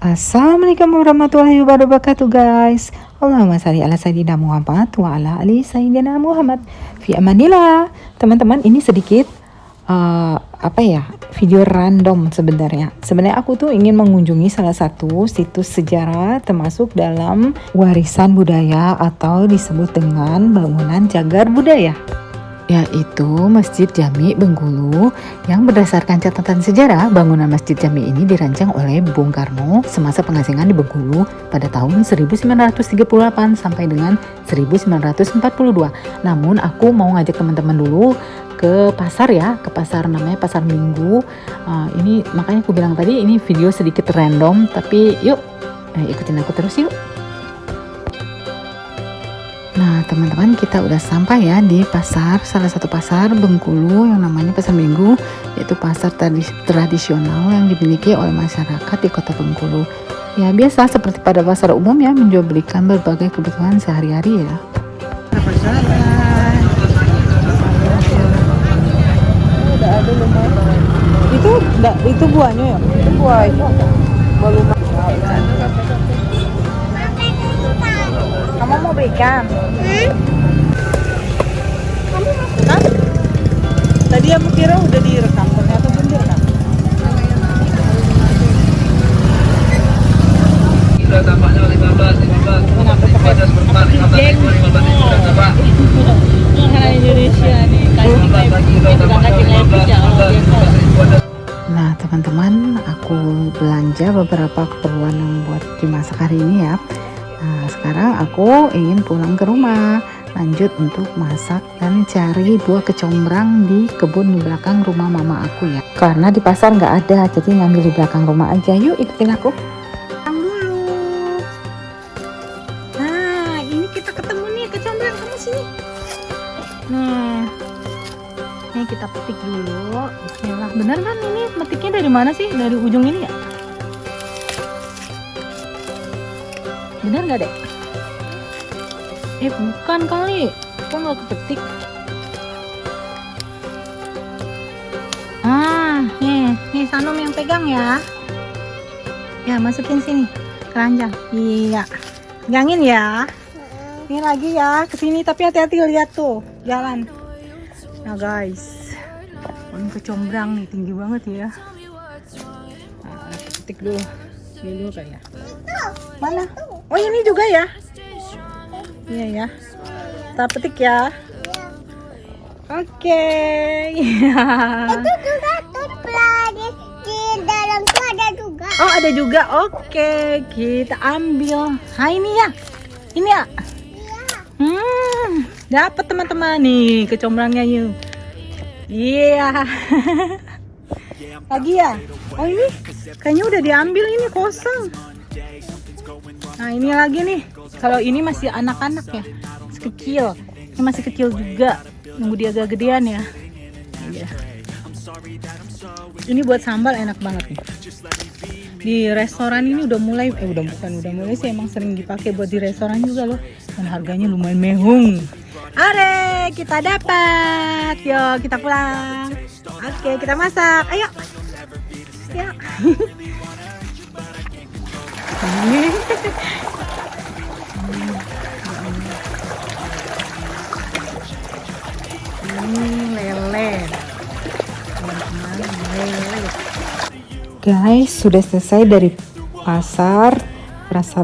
Assalamualaikum warahmatullahi wabarakatuh guys. Allahumma shalli ala sayyidina Muhammad wa ala ali sayyidina Muhammad. Fi amanillah. Teman-teman, ini sedikit video random sebenarnya. Sebenarnya aku tuh ingin mengunjungi salah satu situs sejarah termasuk dalam warisan budaya atau disebut dengan bangunan cagar budaya, yaitu Masjid Jami Bengkulu, yang berdasarkan catatan sejarah bangunan Masjid Jami ini dirancang oleh Bung Karno semasa pengasingan di Bengkulu pada tahun 1938 sampai dengan 1942. Namun aku mau ngajak teman-teman dulu ke pasar ya, ke pasar namanya Pasar Minggu. Ini makanya aku bilang tadi ini video sedikit random, tapi yuk ikutin aku terus yuk. Nah teman-teman, kita udah sampai ya di pasar, salah satu pasar Bengkulu yang namanya Pasar Minggu, yaitu pasar tradisional yang dimiliki oleh masyarakat di kota Bengkulu. Ya biasa seperti pada pasar umum ya, menjual belikan berbagai kebutuhan sehari-hari ya. Itu buahnya ya? Itu buah itu belum. Kamu mau belikan? Hah? Tadi aku kira udah direkam, ternyata belum direkam. Kita tampaknya 15 ada sebentar 15 Indonesia nih, Nah teman-teman, aku belanja beberapa keperluan yang buat dimasak hari ini ya. Nah sekarang aku ingin pulang ke rumah, lanjut untuk masak dan cari buah kecombrang di kebun di belakang rumah mama aku ya. Karena di pasar nggak ada, jadi ngambil di belakang rumah aja. Yuk ikutin aku. Pulang dulu. Nah ini kita ketemu nih kecombrang, kamu sini. Nah ini kita petik dulu. Bismillah. Bener kan ini metiknya dari mana sih? Dari ujung ini ya? Bener nggak dek? Bukan kali, kok nggak kepetik? Nih Sanom yang pegang ya. Ya masukin sini, keranjang. Iya, pegangin ya. Ini lagi ya, kesini tapi hati-hati lihat tuh jalan. Nah guys, ini kecombrang nih tinggi banget ya. Nah, petik dulu kayaknya. Mana? Oh ini juga ya? Iya ya. Kita petik ya. Oke. Itu juga di dalam tuh ada juga. Oh ada juga. Oke, kita ambil. Nah ini ya. Ini ya. Dapat teman-teman nih kecombrangnya yuk. Iya. Lagi ya. Oh ini kayaknya udah diambil, ini kosong. Nah ini lagi nih. Kalau ini masih anak-anak ya, masih kecil. Ini masih kecil juga. Nunggu dia agak gedean ya. Iya. Ini buat sambal enak banget nih. Di restoran ini udah mulai sih, emang sering dipakai buat di restoran juga loh. Dan harganya lumayan mehung. Are, kita dapat. Yuk kita pulang. Oke, kita masak. Ayo. Ya. Lele. Guys, sudah selesai dari pasar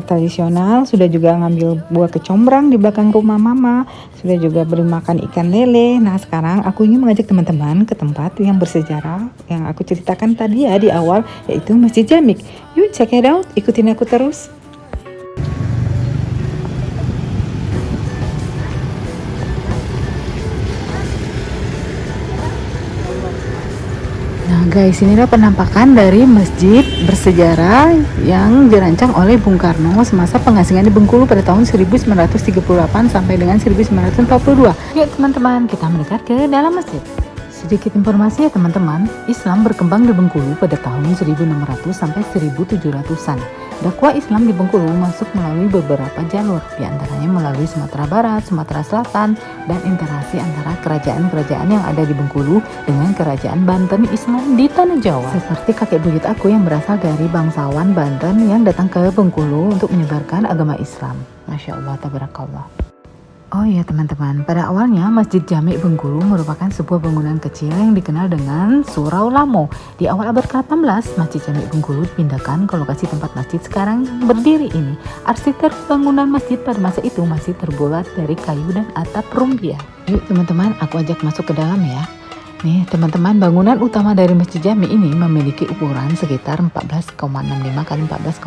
tradisional, sudah juga ngambil buah kecombrang di belakang rumah mama, sudah juga beri makan ikan lele. Nah sekarang aku ingin mengajak teman-teman ke tempat yang bersejarah yang aku ceritakan tadi ya di awal, yaitu Masjid Jami. Yuk check it out, ikutin aku terus. Nah guys, inilah penampakan dari masjid bersejarah yang dirancang oleh Bung Karno semasa pengasingan di Bengkulu pada tahun 1938 sampai dengan 1942. Yuk teman-teman, kita mendekat ke dalam masjid. Sedikit informasi ya teman-teman, Islam berkembang di Bengkulu pada tahun 1600 sampai 1700-an. Dakwah Islam di Bengkulu masuk melalui beberapa jalur, diantaranya melalui Sumatera Barat, Sumatera Selatan, dan interaksi antara kerajaan-kerajaan yang ada di Bengkulu dengan kerajaan Banten Islam di Tanah Jawa. Seperti kakek buyut aku yang berasal dari bangsawan Banten yang datang ke Bengkulu untuk menyebarkan agama Islam. Masya Allah, tabarakallah. Oh iya teman-teman, pada awalnya Masjid Jami Bengkulu merupakan sebuah bangunan kecil yang dikenal dengan Surau Lamo. Di awal abad ke-18, Masjid Jami Bengkulu dipindahkan ke lokasi tempat masjid sekarang yang berdiri ini. Arsitektur bangunan masjid pada masa itu masih terbuat dari kayu dan atap rumbia. Yuk teman-teman, aku ajak masuk ke dalam ya. Nih teman-teman, bangunan utama dari Masjid Jami ini memiliki ukuran sekitar 14,65 x 14,65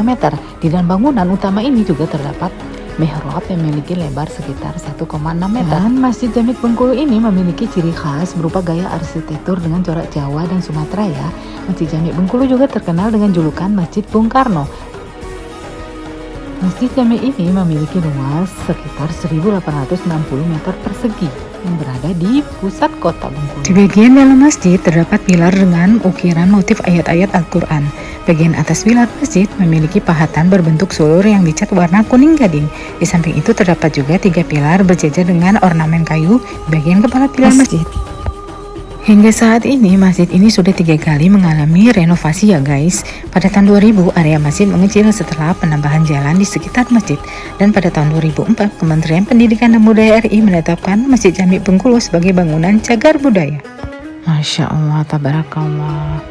meter. Di dalam bangunan utama ini juga terdapat mihrab yang memiliki lebar sekitar 1,6 meter. Dan Masjid Jami Bengkulu ini memiliki ciri khas berupa gaya arsitektur dengan corak Jawa dan Sumatera ya. Masjid Jami Bengkulu juga terkenal dengan julukan Masjid Bung Karno. Masjid Jami ini memiliki luas sekitar 1860 meter persegi yang berada di pusat kota Bengkulu. Di bagian dalam masjid terdapat pilar dengan ukiran motif ayat-ayat Al-Quran. Bagian atas pilar masjid memiliki pahatan berbentuk sulur yang dicat warna kuning gading. Di samping itu terdapat juga 3 pilar berjajar dengan ornamen kayu di bagian kepala pilar masjid. Hingga saat ini masjid ini sudah 3 kali mengalami renovasi ya guys. Pada tahun 2000 area masjid mengecil setelah penambahan jalan di sekitar masjid. Dan pada tahun 2004 Kementerian Pendidikan dan Budaya RI menetapkan Masjid Jami Bengkulu sebagai bangunan cagar budaya. Masya Allah, tabarakallah.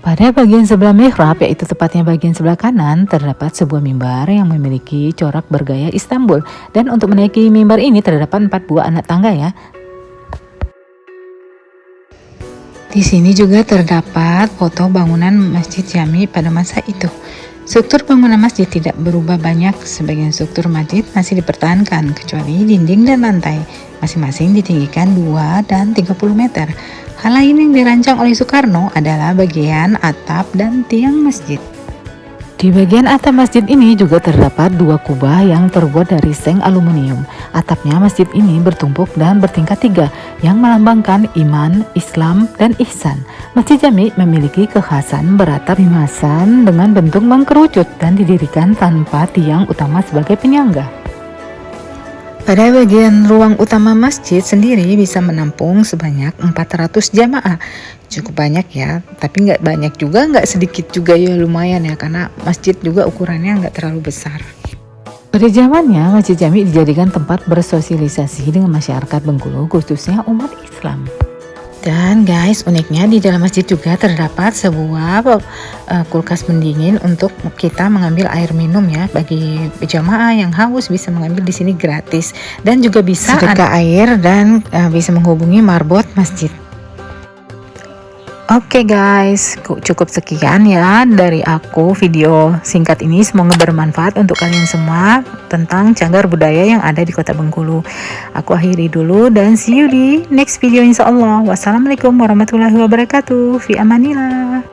Pada bagian sebelah mihrab, yaitu tepatnya bagian sebelah kanan, terdapat sebuah mimbar yang memiliki corak bergaya Istanbul. Dan untuk menaiki mimbar ini terdapat 4 buah anak tangga ya. Di sini juga terdapat foto bangunan Masjid Jami pada masa itu. Struktur bangunan masjid tidak berubah banyak, sebagian struktur masjid masih dipertahankan kecuali dinding dan lantai. Masing-masing ditinggikan 2 dan 30 meter. Hal lain yang dirancang oleh Soekarno adalah bagian atap dan tiang masjid. Di bagian atap masjid ini juga terdapat 2 kubah yang terbuat dari seng aluminium. Atapnya masjid ini bertumpuk dan bertingkat 3 yang melambangkan iman, Islam, dan ihsan. Masjid Jami memiliki kekhasan beratap limasan dengan bentuk mengkerucut dan didirikan tanpa tiang utama sebagai penyangga. Pada bagian ruang utama masjid sendiri bisa menampung sebanyak 400 jamaah. Cukup banyak ya, tapi nggak banyak juga, nggak sedikit juga ya, lumayan ya, karena masjid juga ukurannya nggak terlalu besar. Pada zamannya, Masjid Jami dijadikan tempat bersosialisasi dengan masyarakat Bengkulu, khususnya umat Islam. Dan guys, uniknya di dalam masjid juga terdapat sebuah kulkas pendingin untuk kita mengambil air minum ya. Bagi jamaah yang haus bisa mengambil di sini gratis, dan juga bisa sedekah air dan bisa menghubungi marbot masjid. Oke guys, cukup sekian ya dari aku video singkat ini. Semoga bermanfaat untuk kalian semua tentang cagar budaya yang ada di kota Bengkulu. Aku akhiri dulu dan see you di next video insya Allah. Wassalamualaikum warahmatullahi wabarakatuh. Fi amanillah.